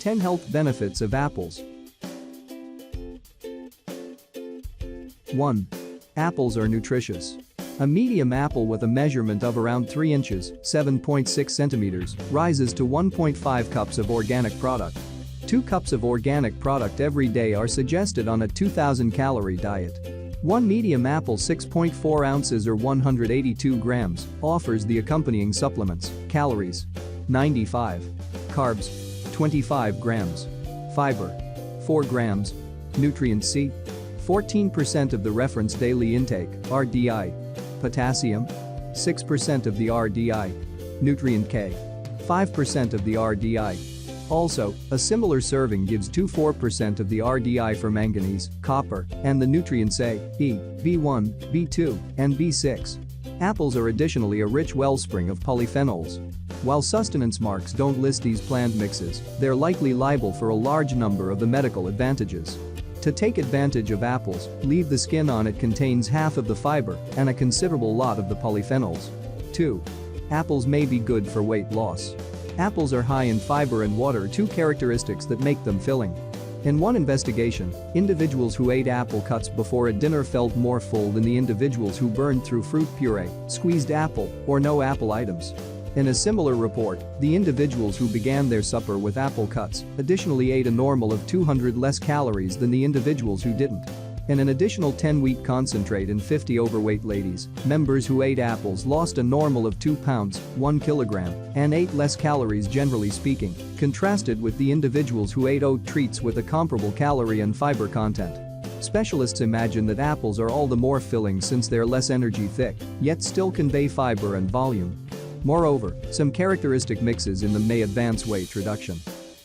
10 Health Benefits of Apples. 1. Apples are nutritious. A medium apple with a measurement of around 3 inches (7.6 centimeters) rises to 1.5 cups of organic product. 2 cups of organic product every day are suggested on a 2,000-calorie diet. 1 medium apple 6.4 ounces or 182 grams offers the accompanying supplements: calories 95, carbs 25 grams, fiber 4 grams, nutrient C 14% of the reference daily intake, RDI, potassium 6% of the RDI, nutrient K 5% of the RDI. Also, a similar serving gives 4% of the RDI for manganese, copper, and the nutrients A, E, B1, B2, and B6. Apples are additionally a rich wellspring of polyphenols. While sustenance marks don't list these plant mixes, they're likely liable for a large number of the medical advantages. To take advantage of apples, leave the skin on. It contains half of the fiber and a considerable lot of the polyphenols. 2. Apples may be good for weight loss. Apples are high in fiber and water, 2 characteristics that make them filling. In one investigation, individuals who ate apple cuts before a dinner felt more full than the individuals who burned through fruit puree, squeezed apple, or no apple items. In a similar report, the individuals who began their supper with apple cuts additionally ate a normal of 200 less calories than the individuals who didn't. In an additional 10-week concentrate in 50 overweight ladies, members who ate apples lost a normal of 2 pounds, 1 kilogram, and ate less calories generally speaking, contrasted with the individuals who ate oat treats with a comparable calorie and fiber content. Specialists imagine that apples are all the more filling since they're less energy thick, yet still convey fiber and volume. Moreover, some characteristic mixes in them may advance weight reduction.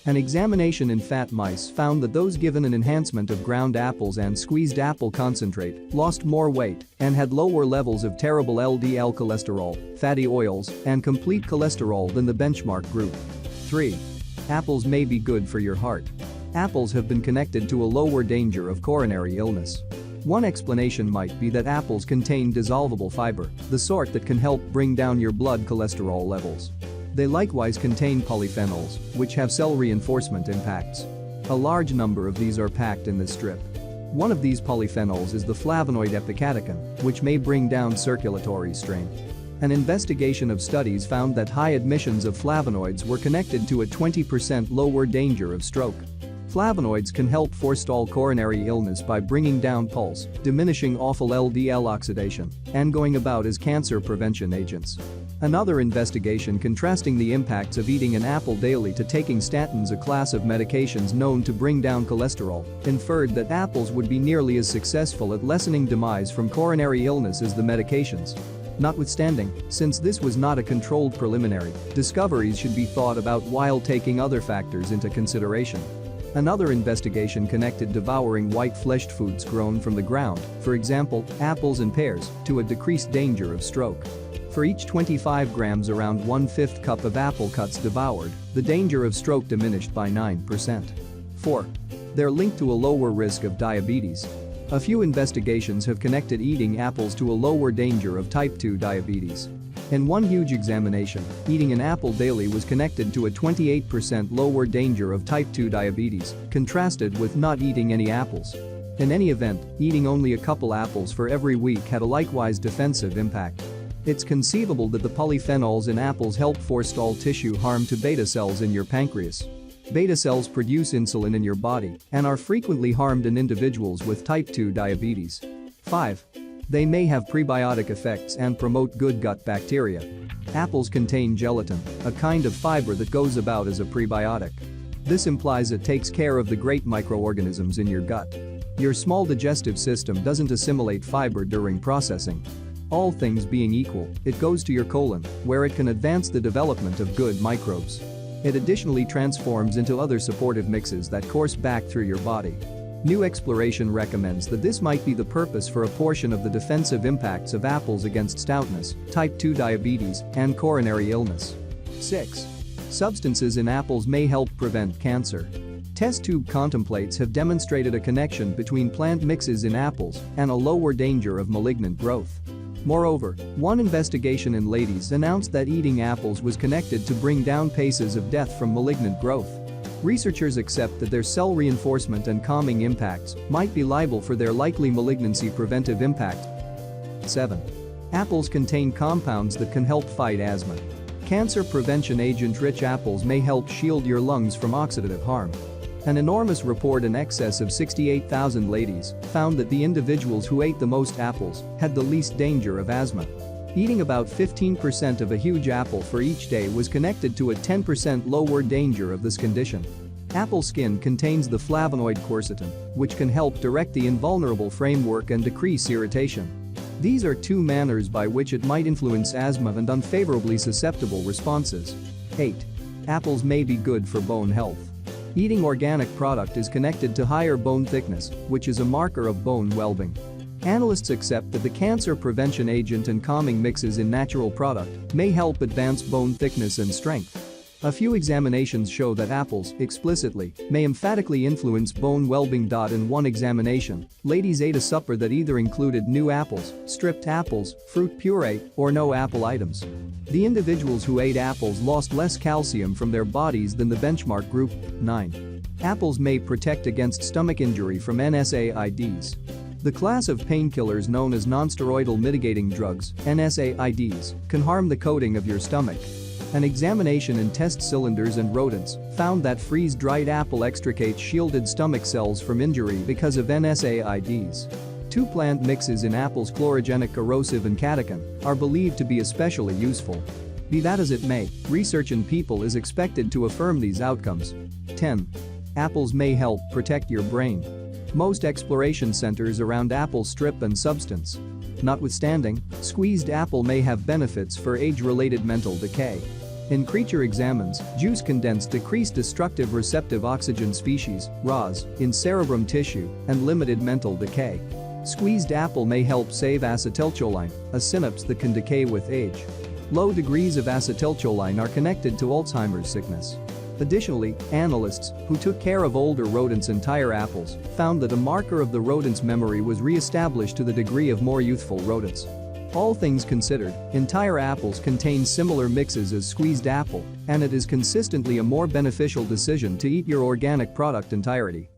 An examination in fat mice found that those given an enhancement of ground apples and squeezed apple concentrate lost more weight and had lower levels of terrible LDL cholesterol, fatty oils, and complete cholesterol than the benchmark group. 3. Apples may be good for your heart. Apples have been connected to a lower danger of coronary illness. One explanation might be that apples contain dissolvable fiber, the sort that can help bring down your blood cholesterol levels. They likewise contain polyphenols, which have cell reinforcement impacts. A large number of these are packed in this strip. One of these polyphenols is the flavonoid epicatechin, which may bring down circulatory strain. An investigation of studies found that high admissions of flavonoids were connected to a 20% lower danger of stroke. Flavonoids can help forestall coronary illness by bringing down pulse, diminishing awful LDL oxidation, and going about as cancer prevention agents. Another investigation contrasting the impacts of eating an apple daily to taking statins, a class of medications known to bring down cholesterol, inferred that apples would be nearly as successful at lessening demise from coronary illness as the medications. Notwithstanding, since this was not a controlled preliminary, discoveries should be thought about while taking other factors into consideration. Another investigation connected devouring white-fleshed foods grown from the ground, for example, apples and pears, to a decreased danger of stroke. For each 25 grams, around 1/5 cup of apple cuts devoured, the danger of stroke diminished by 9%. 4. They're linked to a lower risk of diabetes. A few investigations have connected eating apples to a lower danger of type 2 diabetes. In one huge examination, eating an apple daily was connected to a 28% lower danger of type 2 diabetes, contrasted with not eating any apples. In any event, eating only a couple apples for every week had a likewise defensive impact. It's conceivable that the polyphenols in apples help forestall tissue harm to beta cells in your pancreas. Beta cells produce insulin in your body and are frequently harmed in individuals with type 2 diabetes. 5. They may have prebiotic effects and promote good gut bacteria. Apples contain gelatin, a kind of fiber that goes about as a prebiotic. This implies it takes care of the great microorganisms in your gut. Your small digestive system doesn't assimilate fiber during processing. All things being equal, it goes to your colon, where it can advance the development of good microbes. It additionally transforms into other supportive mixes that course back through your body. New exploration recommends that this might be the purpose for a portion of the defensive impacts of apples against stoutness, type 2 diabetes, and coronary illness. 6. Substances in apples may help prevent cancer. Test tube contemplates have demonstrated a connection between plant mixes in apples and a lower danger of malignant growth. Moreover, one investigation in ladies announced that eating apples was connected to bring down paces of death from malignant growth. researchers accept that their cell reinforcement and calming impacts might be liable for their likely malignancy preventive impact. 7. Apples contain compounds that can help fight asthma. Cancer prevention agent-rich apples may help shield your lungs from oxidative harm. An enormous report in excess of 68,000 ladies found that the individuals who ate the most apples had the least danger of asthma. Eating about 15% of a huge apple for each day was connected to a 10% lower danger of this condition. Apple skin contains the flavonoid quercetin, which can help direct the invulnerable framework and decrease irritation. These are two manners by which it might influence asthma and unfavorably susceptible responses. 8. Apples may be good for bone health. Eating organic product is connected to higher bone thickness, which is a marker of bone well-being. Analysts accept that the cancer prevention agent and calming mixes in natural product may help advance bone thickness and strength. A few examinations show that apples, explicitly, may emphatically influence bone well-being. In one examination, ladies ate a supper that either included new apples, stripped apples, fruit puree, or no apple items. The individuals who ate apples lost less calcium from their bodies than the benchmark group. 9. Apples may protect against stomach injury from NSAIDs. The class of painkillers known as nonsteroidal mitigating drugs, NSAIDs, can harm the coating of your stomach. An examination in test cylinders and rodents found that freeze-dried apple extricates shielded stomach cells from injury because of NSAIDs. Two plant mixes in apples, chlorogenic corrosive and catechin, are believed to be especially useful. Be that as it may, research in people is expected to affirm these outcomes. 10. Apples may help protect your brain. Most exploration centers around apple strip and substance. Notwithstanding, squeezed apple may have benefits for age-related mental decay. In Creature Examines, juice condensed decreased destructive receptive oxygen species, ROS, in cerebrum tissue and limited mental decay. Squeezed apple may help save acetylcholine, a synapse that can decay with age. Low degrees of acetylcholine are connected to Alzheimer's sickness. Additionally, analysts who took care of older rodents' entire apples found that a marker of the rodent's memory was re-established to the degree of more youthful rodents. All things considered, entire apples contain similar mixes as squeezed apple, and it is consistently a more beneficial decision to eat your organic product entirety.